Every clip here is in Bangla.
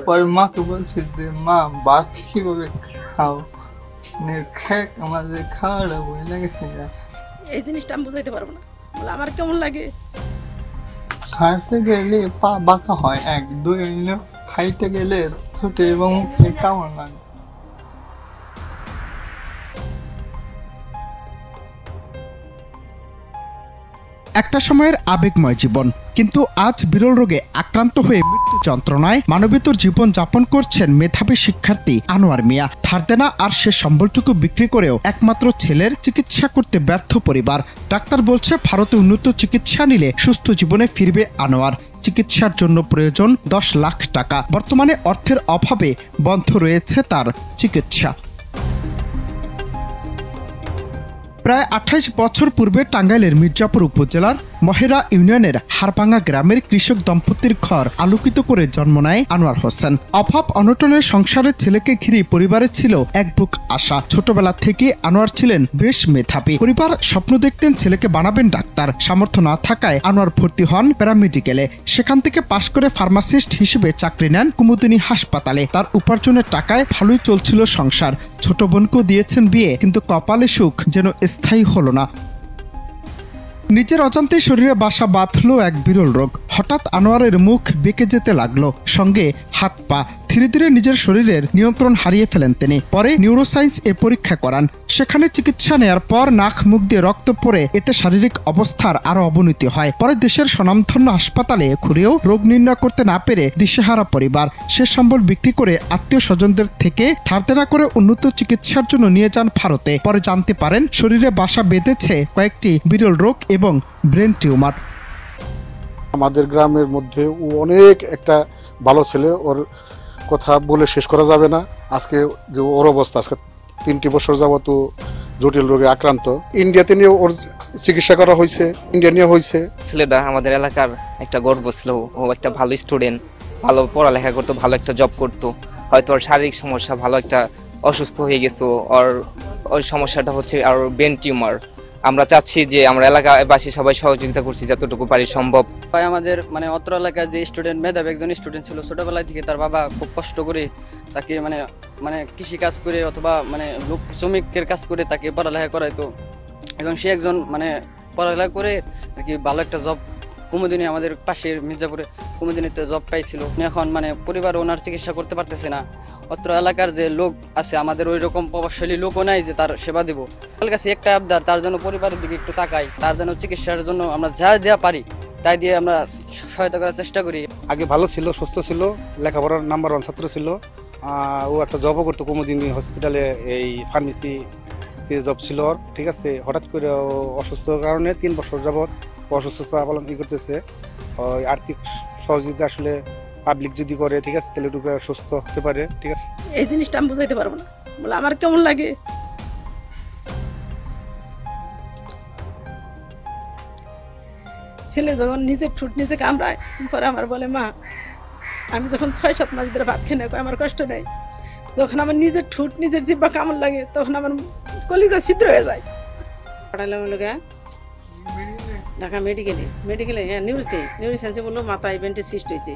পরে মাকে বলছে যে মা ভাত কিভাবে খাও, খেয়ে আমাদের খাওয়াটা বই লেগেছে। এই জিনিসটা আমি বুঝাইতে পারবো না, বলে আমার কেমন লাগে। হাঁটতে গেলে পা বাঁকা হয়, এক দুই খাইতে গেলে ছোটে এবং মুখে কেমন লাগে। একটা সময়ের আবেগময় জীবন, কিন্তু আজ বিরল রোগে আক্রান্ত হয়ে মৃত্যু যন্ত্রণায় মানবেতর জীবন যাপন করছেন মেধাবী শিক্ষার্থী আনোয়ার মিয়া। ধার দেনা আর সে সম্বলটুকু বিক্রি করেও একমাত্র ছেলের চিকিৎসা করতে ব্যর্থ পরিবার। ডাক্তার বলছে ভারতে উন্নত চিকিৎসা নিলে সুস্থ জীবনে ফিরবে আনোয়ার। চিকিৎসার জন্য প্রয়োজন 10 লাখ টাকা। বর্তমানে অর্থের অভাবে বন্ধ রয়েছে তার চিকিৎসা। প্রায় 28 বছর পূর্বে টাঙ্গাইলের মির্জাপুর উপজেলার মহেরা ইউনিয়নের হারভাঙ্গা গ্রামের কৃষক দম্পতির ঘর আলোকিত করে জন্ম নেয় আনোয়ার হোসেন। অভাব অনটনের সংসারে ছেলেকে ঘিরে পরিবারে ছিল এক বুক আশা। ছোটবেলা থেকে আনোয়ার ছিলেন বেশ মেধাবী। পরিবার স্বপ্ন দেখতেন ছেলেকে বানাবেন ডাক্তার। সামর্থ্য না থাকায় আনোয়ার ভর্তি হন প্যারামেডিকেলে। সেখান থেকে পাশ করে ফার্মাসিস্ট হিসেবে চাকরি নেন কুমুদিনী হাসপাতালে। তার উপার্জনের টাকায় ভালোই চলছিল সংসার। ছোট বোনকেও দিয়েছেন বিয়ে, কিন্তু কপালে সুখ যেন স্থায়ী হলো না। নিজের অজান্তেই শরীরে বাসা বাঁধল এক বিরল রোগ। হঠাৎ আনোয়ারের মুখ বেঁকে যেতে লাগলো, সঙ্গে হাত পা। ধীরে ধীরে নিজের শরীরের নিয়ন্ত্রণ হারিয়ে ফেলেন তিনি। পরে নিউরোসায়েন্স পরীক্ষা করান। সেখানে চিকিৎসা নেয়ার পর নাক মুখ দিয়ে রক্ত পড়ে এতে শারীরিক অবস্থার আরো অবনতি হয়। পরে দেশের স্বনামধন্য হাসপাতালে ঘুরেও রোগ নির্ণয় করতে না পেরে দিশেহারা পরিবার। সে সম্বল বিক্রি করে আত্মীয় স্বজনদের থেকে ধার দেনা করে উন্নত চিকিৎসার জন্য নিয়ে যান ভারতে। পরে জানতে পারেন শরীরে বাসা বেঁধেছে কয়েকটি বিরল রোগ এবং ব্রেন টিউমার। আমাদের গ্রামের মধ্যে ও অনেক একটা ভালো ছেলে, ওর কথা বলে শেষ করা যাবে না। আজকে যে ওর অবস্থা, আজকে 3টি বছর যাবত জটিল রোগে আক্রান্ত। ইন্ডিয়াতে নিয়ে ওর চিকিৎসা করা হয়েছে, ইন্ডিয়া নিয়ে হয়েছে। ছেলেটা আমাদের এলাকার একটা গর্ব ছিল। ও একটা ভালো স্টুডেন্ট, ভালো পড়ালেখা করতো, ভালো একটা জব করতো। হয়তো ওর শারীরিক সমস্যা, ভালো একটা অসুস্থ হয়ে গেছে। ওর সমস্যাটা হচ্ছে আর ব্রেন টিউমার। আমরা চাচ্ছি যে আমরা এলাকাবাসী সবাই সহযোগিতা করছি যতটুকু পারি সম্ভব। আমাদের অত্র এলাকায় যে স্টুডেন্ট, মেধাবী একজন স্টুডেন্ট ছিল, ছোটবেলা থেকে তার বাবা খুব কষ্ট করে তাকে কৃষি কাজ করে অথবা লোক শ্রমিকের কাজ করে তাকে পড়ালেখা করাইতো, এবং সে একজন পড়ালেখা করে আর কি ভালো একটা জব কুমুদিনী, আমাদের পাশের মির্জাপুরে কুমুদিনীতে জব পাইছিল। এখন পরিবার ওনার চিকিৎসা করতে পারতেছে না। অত্র এলাকার যে লোক আছে, আমাদের ওই রকম প্রভাবশালী লোকও নাই যে তার সেবা দেবো। তার কাছে একটা আবদার, তার জন্য পরিবারের দিকে একটু তাকাই, তার জন্য চিকিৎসার জন্য আমরা যা পারি তাই দিয়ে আমরা সহায়তা করার চেষ্টা করি। আগে ভালো ছিল, সুস্থ ছিল, লেখাপড়ার নাম্বার 1 ছাত্র ছিল। ও একটা জবও করতো কুমুদিনী হসপিটালে, এই ফার্মেসিতে জব ছিল ওর, ঠিক আছে। হঠাৎ করে অসুস্থতার কারণে 3 বছর যাবৎ অসুস্থতা পালন করতেছে। আর্থিক সহযোগিতা আসলে পাবলিক যদি করে, ঠিক আছে, তাহলে একটু সুস্থ হতে পারে, ঠিক আছে। এই জিনিসটা আমি বুঝাইতে পারবো না, বলে আমার কেমন লাগে। ছেলে যখন নিজের ঠোঁট নিজে কামড়ায়, পরে আমার বলে মা আমি যখন 6-7 মাস ধরে ভাত খেয়ে নেই, আমার কষ্ট নেই। যখন আমার নিজের ঠোঁট নিজের জিহ্বা কামড় লাগে, তখন আমার কলিজা ছিদ্র হয়ে যায়। পাঠালাম ঢাকা মেডিকেলে নিউরোসায়েন্সে বললো মাথায় ইভেন্টে সিস্ট হয়েছে,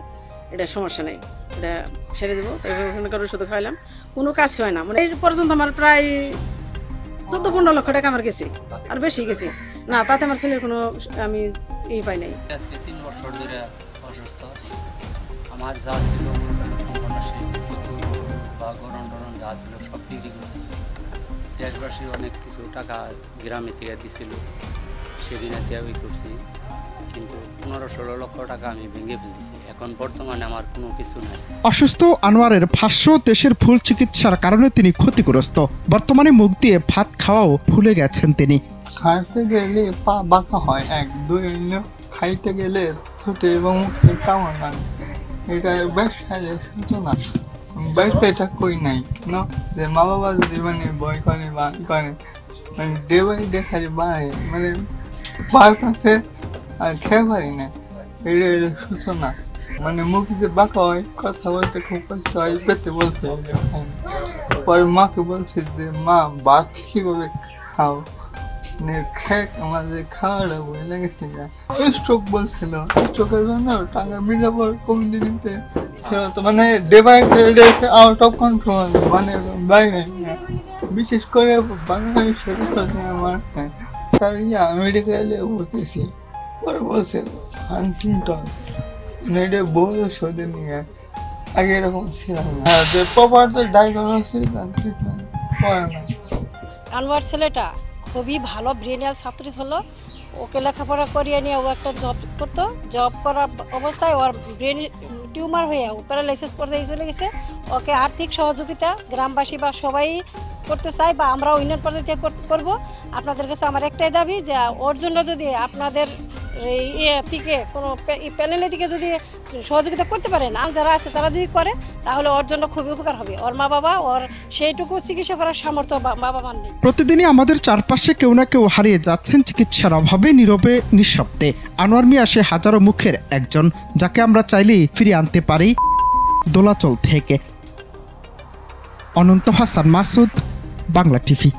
এটা সমস্যা নেই, এটা সেরে দেবো। ওখানকার ওষুধ খাইলাম, কোনো কাজ হয় না। এই পর্যন্ত আমার প্রায় 14-15 লক্ষ টাকা আমার গেছে, আর বেশি গেছে না। তাতে আমার ছেলের কোনো আমি পাই নাই। আজকে 3 বছর ধরে অসুস্থ। আমার যা ছিল সম্পূর্ণ বা গরম যা ছিল সব বিক্রি করছি। দেশবাসী অনেক কিছু টাকা গ্রামে থেকে দিছিল, সেদিনে ত্যাগই করছি, কিন্তু 15-16 লক্ষ টাকা আমি ভেঙে ফেলতেছি। এখন বর্তমানে আমার কোনো কিছু নাই। অসুস্থ আনোয়ারের ভাষ্য, দেশের ভুল চিকিৎসার কারণে তিনি ক্ষতিগ্রস্ত। বর্তমানে মুখ দিয়ে ভাত খাওয়াও ভুলে গেছেন তিনি। হাঁটতে গেলে পা বাঁকা হয়, এক দুই খাইতে গেলে ছোটে এবং মুখে কেমন লাগে। এটা ব্যবসায়ের সূচনা। বাড়িতে এটা কই নাই কেন যে মা বাবা যদি বই করে বা করে ডে বাই ডে খালি বাড়ে, পারতেছে আর খেয়ে পারি না। এটা সূচনা। মুখ যে বাঁকা হয়, কথা বলতে খুব কষ্ট হয়, পেতে বলছে। পরে মাকে বলছে যে মা ভাত কিভাবে খাও, খেয়ে আমাদের খাওয়াটা বই লেগেছে। স্ট্রোক বলছিল, স্ট্রোকের জন্য টাঙ্গাইল মির্জাপুর কুমুদিনীতে ছিল তো মানে day by day out of control, মানে বাইরে বিশেষ করে বাংলাদেশের আমার তার মেডিকেলে ভর্তিছি। পরে বলছিল হান্টিংটন, এটা বহু ওষুধে নিয়ে আগে এরকম ছিলাম না, যে প্রপার যে ডায়াগনোসিস অ্যান্ড ট্রিটমেন্ট করে না। আনোয়ার ছেলেটা খুবই ভালো ব্রেনিয়ার ছাত্রী ছিল, ওকে লেখাপড়া করিয়ে নিয়ে ও একটা জব করতো, জব করার অবস্থায় ওর ব্রেন টিউমার হয়ে ও প্যারালাইসিস পর্যায়ে চলে গেছে। ওকে আর্থিক সহযোগিতা গ্রামবাসী বা সবাই করতে চাই বা আমরাও ইউনিয়ন পর্যায়ে করব। আপনাদের কাছে আমার একটাই দাবি যে ওর জন্য যদি আপনাদের থেকে কোনো প্যানেলের দিকে যদি সহযোগিতা করতে পারেন, আর যারা আছে তারা যদি করে তাহলে ওর জন্য খুবই উপকার হবে। ওর মা বাবা ওর সেইটুকু চিকিৎসা করার সামর্থ্য মা বাবার নেই। প্রতিদিনই আমাদের চারপাশে কেউ না কেউ হারিয়ে যাচ্ছেন চিকিৎসার অভাবে, নীরবে নিঃশব্দে। আনোয়ার মিয়া সে হাজারো মুখের একজন, যাকে আমরা চাইলেই ফিরিয়ে আনতে পারি দোলাচল থেকে। অনন্ত হাসান মাসুদ, বাংলা টিভি।